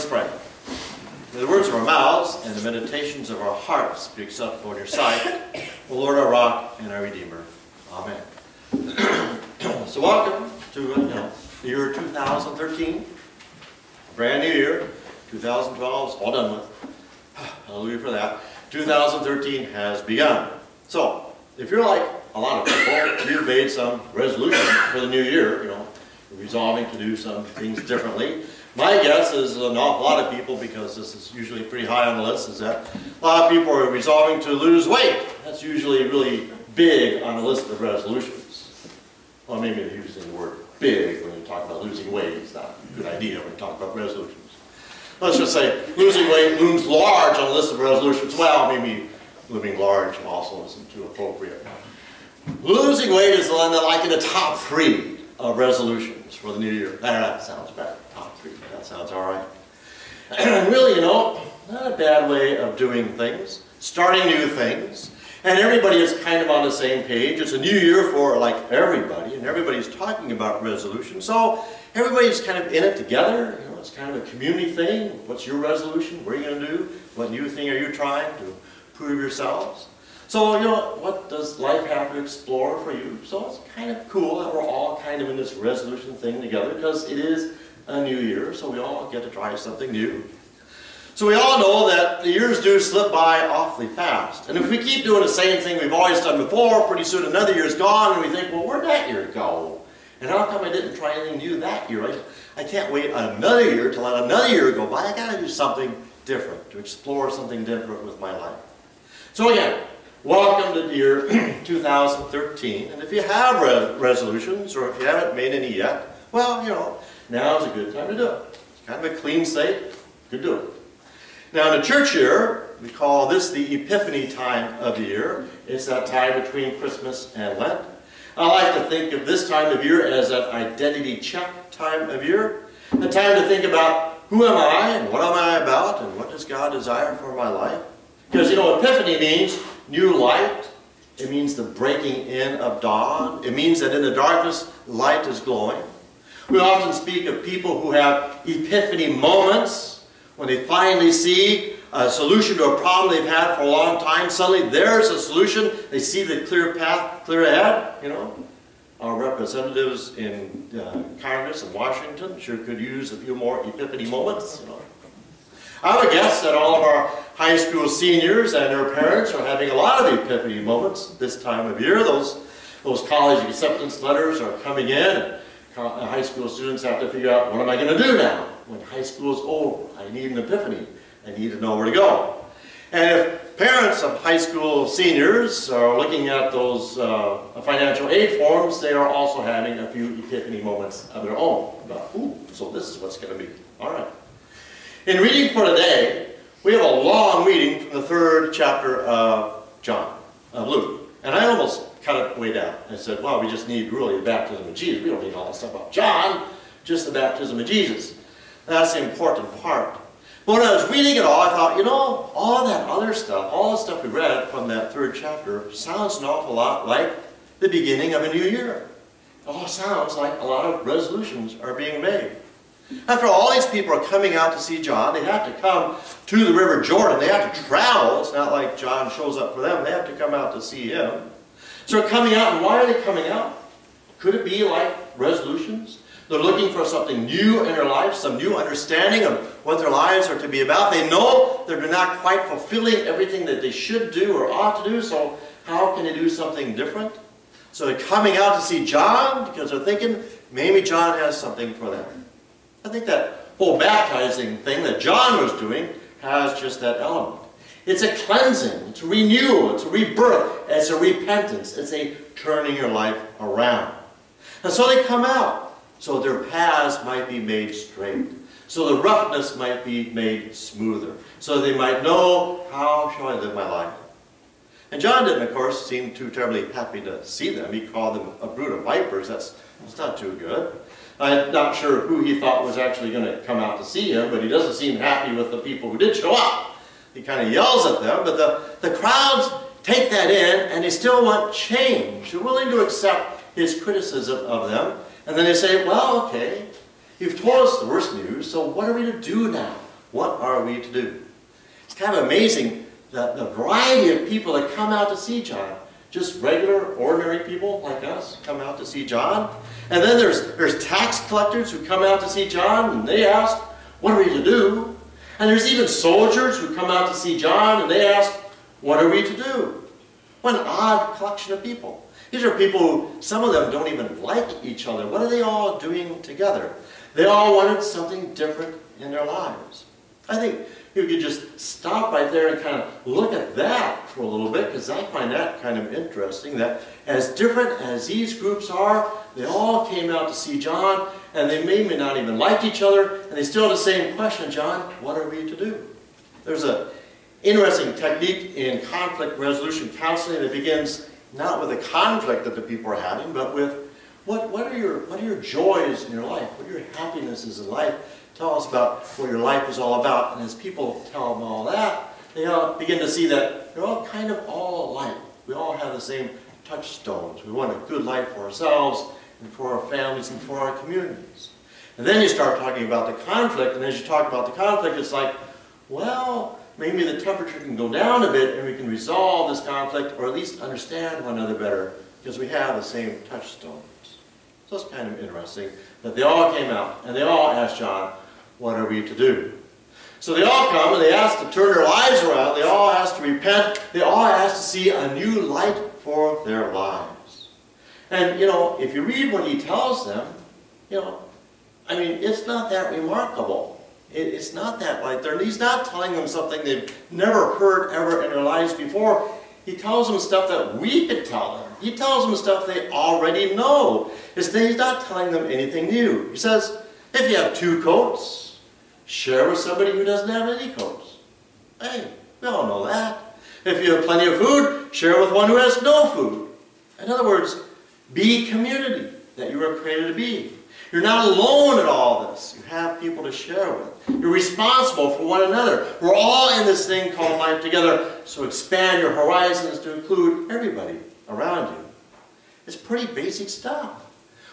us pray. May the words of our mouths and the meditations of our hearts be acceptable in your sight, O Lord, our rock and our Redeemer. Amen. So welcome to the year 2013, brand new year. 2012 is all done with. Hallelujah for that. 2013 has begun. So if you're like a lot of people, you've made some resolutions for the new year, resolving to do some things differently. My guess is an awful lot of people, because this is usually pretty high on the list, is that a lot of people are resolving to lose weight. That's usually really big on the list of resolutions. Well, maybe they're using the word big when you talk about losing weight. It's not a good idea when you talk about resolutions. Let's just say losing weight looms large on the list of resolutions. Well, maybe looming large also isn't too appropriate. Losing weight is like in the top 3 of resolutions for the new year. That sounds bad. Top 3. That sounds all right. And really, not a bad way of doing things. Starting new things. And everybody is kind of on the same page. It's a new year for like everybody, and everybody's talking about resolutions. So everybody's kind of in it together. It's kind of a community thing. What's your resolution? What are you going to do? What new thing are you trying to prove yourselves? So, what does life have to explore for you? So it's kind of cool that we're all kind of in this resolution thing together, because it is a new year, so we all get to try something new. So we all know that the years do slip by awfully fast. And if we keep doing the same thing we've always done before, pretty soon another year's gone, and we think, well, where'd that year go? And how come I didn't try anything new that year? I can't wait another year to let another year go by. I got to do something different, to explore something different with my life. So again, welcome to the year 2013. And if you have resolutions, or if you haven't made any yet, well, now is a good time to do it. It's kind of a clean slate. You could do it. Now in the church year, we call this the Epiphany time of the year. It's that time between Christmas and Lent. I like to think of this time of year as an identity check time of year. A time to think about who am I, and what am I about, and what does God desire for my life. Because, Epiphany means new light. It means the breaking in of dawn. It means that in the darkness, light is glowing. We often speak of people who have epiphany moments, when they finally see a solution to a problem they've had for a long time. Suddenly there's a solution. They see the clear path, clear ahead. Our representatives in Congress in Washington sure could use a few more epiphany moments. I would guess that all of our high school seniors and their parents are having a lot of epiphany moments this time of year. Those college acceptance letters are coming in, and high school students have to figure out, what am I going to do now? When high school is over, I need an epiphany. I need to know where to go. And if parents of high school seniors are looking at those financial aid forms, they are also having a few epiphany moments of their own. About, so this is what's going to be. All right. In reading for today, we have a long reading from the 3rd chapter of Luke. And I almost cut it way down. I said, well, we just need really the baptism of Jesus. We don't need all this stuff about John, just the baptism of Jesus. That's the important part. But when I was reading it all, I thought, all that other stuff, all the stuff we read from that 3rd chapter sounds an awful lot like the beginning of a new year. It all sounds like a lot of resolutions are being made. After all these people are coming out to see John, they have to come to the River Jordan. They have to travel. It's not like John shows up for them. They have to come out to see him. So they're coming out, and why are they coming out? Could it be like resolutions? They're looking for something new in their life, some new understanding of what their lives are to be about. They know they're not quite fulfilling everything that they should do or ought to do, so how can they do something different? So they're coming out to see John because they're thinking maybe John has something for them. I think that whole baptizing thing that John was doing has just that element. It's a cleansing, it's a renewal, it's a rebirth, it's a repentance, it's a turning your life around. And so they come out. So their paths might be made straight. So the roughness might be made smoother. So they might know, how shall I live my life? And John didn't, of course, seem too terribly happy to see them. He called them a brood of vipers. That's not too good. I'm not sure who he thought was actually going to come out to see him, but he doesn't seem happy with the people who did show up. He kind of yells at them, but the crowds take that in, and they still want change. They're willing to accept his criticism of them. And then they say, well, okay, you've told us the worst news, so what are we to do now? What are we to do? It's kind of amazing the variety of people that come out to see John. Just regular, ordinary people like us come out to see John. And then there's tax collectors who come out to see John, and they ask, what are we to do? And there's even soldiers who come out to see John, and they ask, what are we to do? What an odd collection of people. These are people who, some of them don't even like each other. What are they all doing together? They all wanted something different in their lives. I think you could just stop right there and kind of look at that for a little bit, because I find that kind of interesting, that as different as these groups are, they all came out to see John, and they may not even like each other, and they still have the same question, John, what are we to do? There's an interesting technique in conflict resolution counseling that begins not with the conflict that the people are having, but with what are your joys in your life? What are your happinesses in life? Tell us about what your life is all about. And as people tell them all that, they all begin to see that they're all kind of all alike. We all have the same touchstones. We want a good life for ourselves and for our families and for our communities. And then you start talking about the conflict, and as you talk about the conflict, it's like, well, maybe the temperature can go down a bit and we can resolve this conflict, or at least understand one another better, because we have the same touchstones. So it's kind of interesting that they all came out and they all asked John, what are we to do? So they all come and they ask to turn their lives around. They all ask to repent. They all ask to see a new light for their lives. And, you know, if you read what he tells them, you know, I mean, it's not that remarkable. It's not that like he's not telling them something they've never heard ever in their lives before. He tells them stuff that we could tell them. He tells them stuff they already know. He's not telling them anything new. He says, if you have 2 coats, share with somebody who doesn't have any coats. Hey, we all know that. If you have plenty of food, share with one who has no food. In other words, be community that you were created to be. You're not alone in all this. You have people to share with. You're responsible for one another. We're all in this thing called life together, so expand your horizons to include everybody around you. It's pretty basic stuff.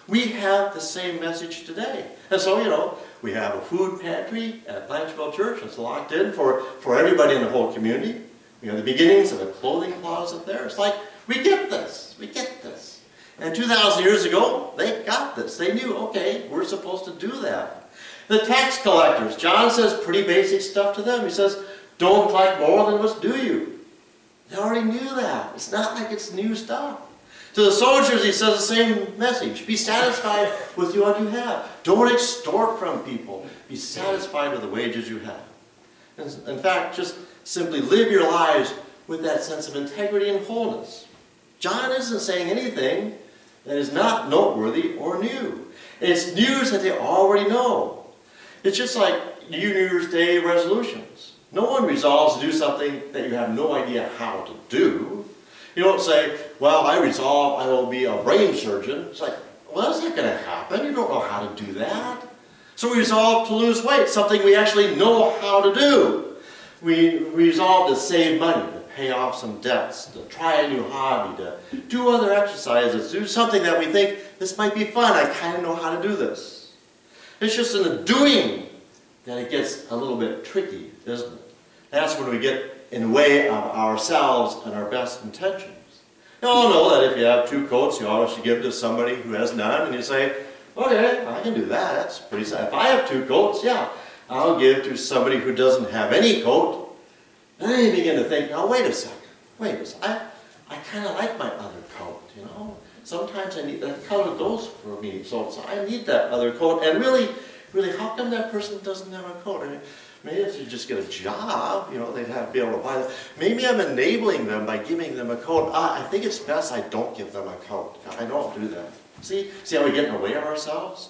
We have the same message today. And so, you know, we have a food pantry at Blancheville Church. It's locked in for everybody in the whole community. We have the beginnings of a clothing closet there. It's like, we get this. We get this. And 2,000 years ago, they got this. They knew, okay, we're supposed to do that. The tax collectors, John says pretty basic stuff to them. He says, don't collect more than what's due you. They already knew that. It's not like it's new stuff. To the soldiers, he says the same message. Be satisfied with what you have. Don't extort from people. Be satisfied with the wages you have. In fact, just simply live your lives with that sense of integrity and wholeness. John isn't saying anything that is not noteworthy or new. It's news that they already know. It's just like New Year's Day resolutions. No one resolves to do something that you have no idea how to do. You don't say, well, I resolve I will be a brain surgeon. It's like, well, that's not going to happen. You don't know how to do that. So we resolve to lose weight, something we actually know how to do. We resolve to save money, to pay off some debts, to try a new hobby, to do other exercises, do something that we think, this might be fun, I kind of know how to do this. It's just in the doing that it gets a little bit tricky, isn't it? That's when we get in the way of ourselves and our best intentions. You all know that if you have 2 coats, you always should give to somebody who has none, and you say, okay, I can do that, that's pretty sad. If I have 2 coats, yeah, I'll give to somebody who doesn't have any coat. And then you begin to think, now wait a second, I kind of like my other coat, you know. Sometimes I need, that color goes for me, so I need that other coat. And really, how come that person doesn't have a coat? I mean, maybe if you just get a job, you know, they'd have to be able to buy that. Maybe I'm enabling them by giving them a coat. I think it's best I don't give them a coat. I don't do that. See how we get in the way of ourselves?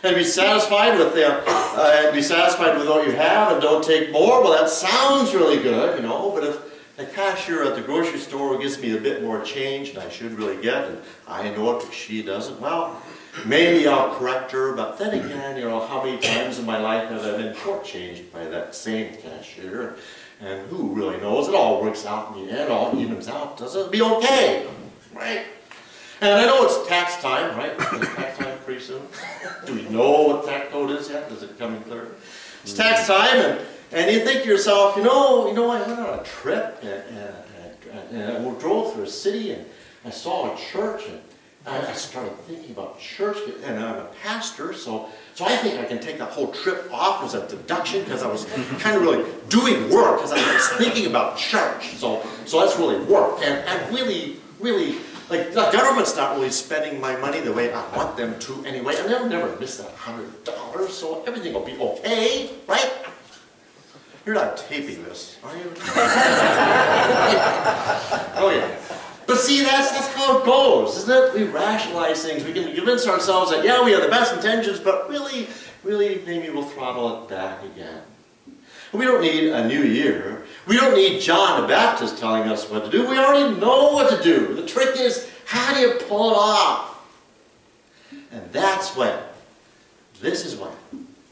And be satisfied with what you have and don't take more. Well, that sounds really good, you know, but if the cashier at the grocery store gives me a bit more change than I should really get, and I know it, but she doesn't, well, maybe I'll correct her, but then again, you know, how many times in my life have I been shortchanged by that same cashier? And who really knows? It all works out in the end, all evens out. Doesn't it be okay? Right? And I know it's tax time, right? It's tax time pretty soon. Do we know what tax code is yet? Does it come in clear? It's tax time, And you think to yourself, you know, I went on a trip and I drove through a city and I saw a church and I started thinking about church, and I'm a pastor, so I think I can take that whole trip off as a deduction because I was kind of really doing work because I was thinking about church. So that's really work. And really, like the government's not really spending my money the way I want them to anyway, and they'll never miss that $100, so everything will be okay, right? You're not taping this, are you? Oh yeah. But see, that's how it goes, isn't it? We rationalize things. We can convince ourselves that, yeah, we have the best intentions, but really, maybe we'll throttle it back again. We don't need a new year. We don't need John the Baptist telling us what to do. We already know what to do. The trick is, how do you pull it off? And this is when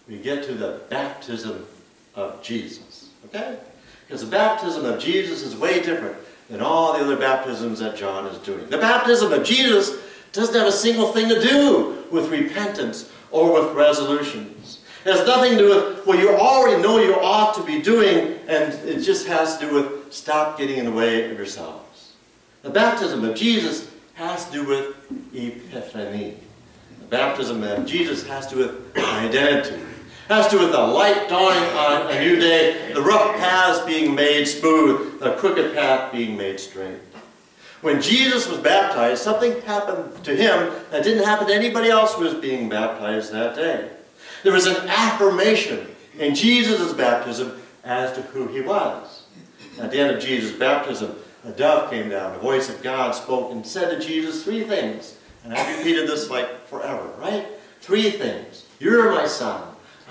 we get to the baptism of Jesus, okay? Because the baptism of Jesus is way different than all the other baptisms that John is doing. The baptism of Jesus doesn't have a single thing to do with repentance or with resolutions. It has nothing to do with what you already know you ought to be doing, and it just has to do with stop getting in the way of yourselves. The baptism of Jesus has to do with epiphany. The baptism of Jesus has to do with identity. It has to do with the light dawning on a new day, the rough paths being made smooth, the crooked path being made straight. When Jesus was baptized, something happened to him that didn't happen to anybody else who was being baptized that day. There was an affirmation in Jesus' baptism as to who he was. At the end of Jesus' baptism, a dove came down, the voice of God spoke and said to Jesus 3 things. And I've repeated this like forever, right? 3 things. You're my son.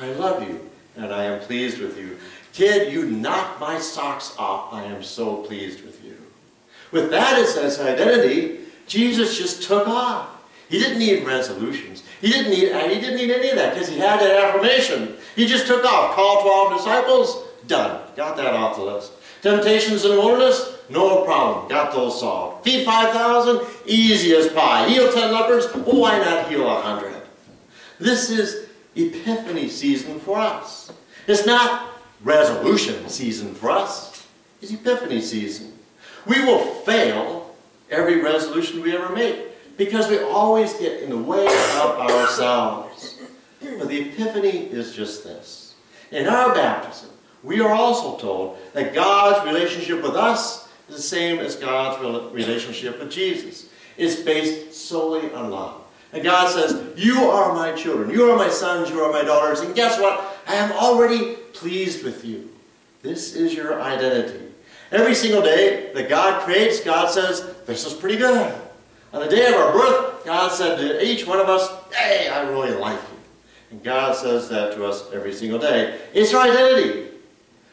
I love you, and I am pleased with you. Kid, you knocked my socks off. I am so pleased with you. With that as his identity, Jesus just took off. He didn't need resolutions. He didn't need any of that because he had that affirmation. He just took off. Call 12 disciples, done. Got that off the list. Temptations in the wilderness, no problem. Got those solved. Feed 5,000, easy as pie. Heal 10 lepers, well, why not heal 100? This is Epiphany season for us. It's not resolution season for us. It's Epiphany season. We will fail every resolution we ever make because we always get in the way of ourselves. But the Epiphany is just this. In our baptism, we are also told that God's relationship with us is the same as God's relationship with Jesus. It's based solely on love. And God says, you are my children, you are my sons, you are my daughters, and guess what? I am already pleased with you. This is your identity. Every single day that God creates, God says, this is pretty good. On the day of our birth, God said to each one of us, hey, I really like you. And God says that to us every single day. It's our identity.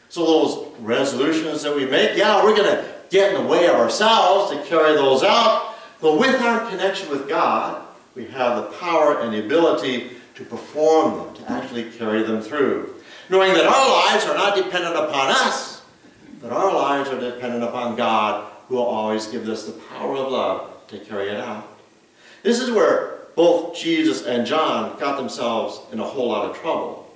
So those resolutions that we make, yeah, we're going to get in the way of ourselves to carry those out. But with our connection with God, we have the power and the ability to perform them, to actually carry them through. Knowing that our lives are not dependent upon us, but our lives are dependent upon God, who will always give us the power of love to carry it out. This is where both Jesus and John got themselves in a whole lot of trouble.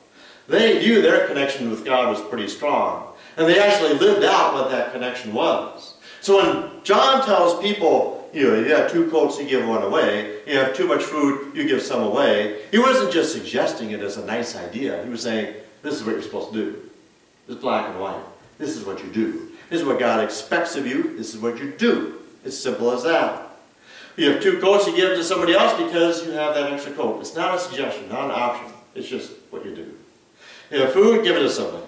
They knew their connection with God was pretty strong, and they actually lived out what that connection was. So when John tells people, you have 2 coats, you give 1 away. You have too much food, you give some away. He wasn't just suggesting it as a nice idea. He was saying, this is what you're supposed to do. It's black and white. This is what you do. This is what God expects of you. This is what you do. It's simple as that. You have 2 coats, you give it to somebody else because you have that extra coat. It's not a suggestion, not an option. It's just what you do. You have food, give it to somebody.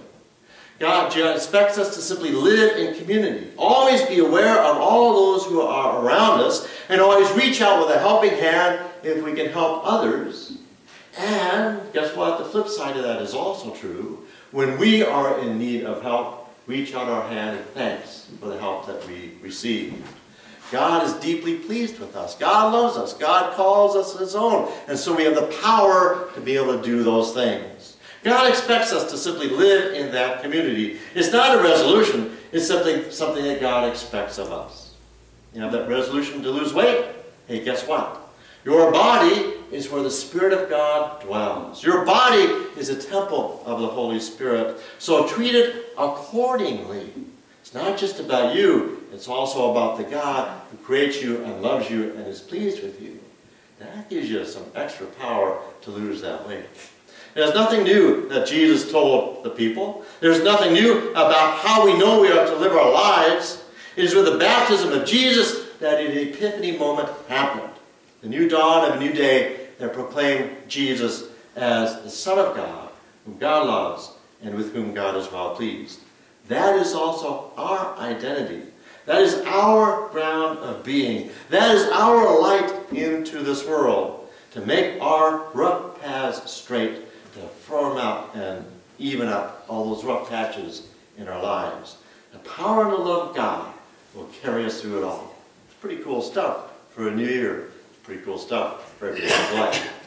God expects us to simply live in community. Always be aware of all those who are around us, and always reach out with a helping hand if we can help others. And guess what? The flip side of that is also true. When we are in need of help, reach out our hand in thanks for the help that we receive. God is deeply pleased with us. God loves us. God calls us His own. And so we have the power to be able to do those things. God expects us to simply live in that community. It's not a resolution. It's something that God expects of us. You have that resolution to lose weight? Hey, guess what? Your body is where the Spirit of God dwells. Your body is a temple of the Holy Spirit. So treat it accordingly. It's not just about you. It's also about the God who creates you and loves you and is pleased with you. That gives you some extra power to lose that weight. There's nothing new that Jesus told the people. There's nothing new about how we know we are to live our lives. It is with the baptism of Jesus that an epiphany moment happened. The new dawn of a new day that proclaimed Jesus as the Son of God, whom God loves and with whom God is well pleased. That is also our identity. That is our ground of being. That is our light into this world, to make our rough paths straight, to firm up and even up all those rough patches in our lives. The power and the love of God will carry us through it all. It's pretty cool stuff for a new year. It's pretty cool stuff for everyone's life.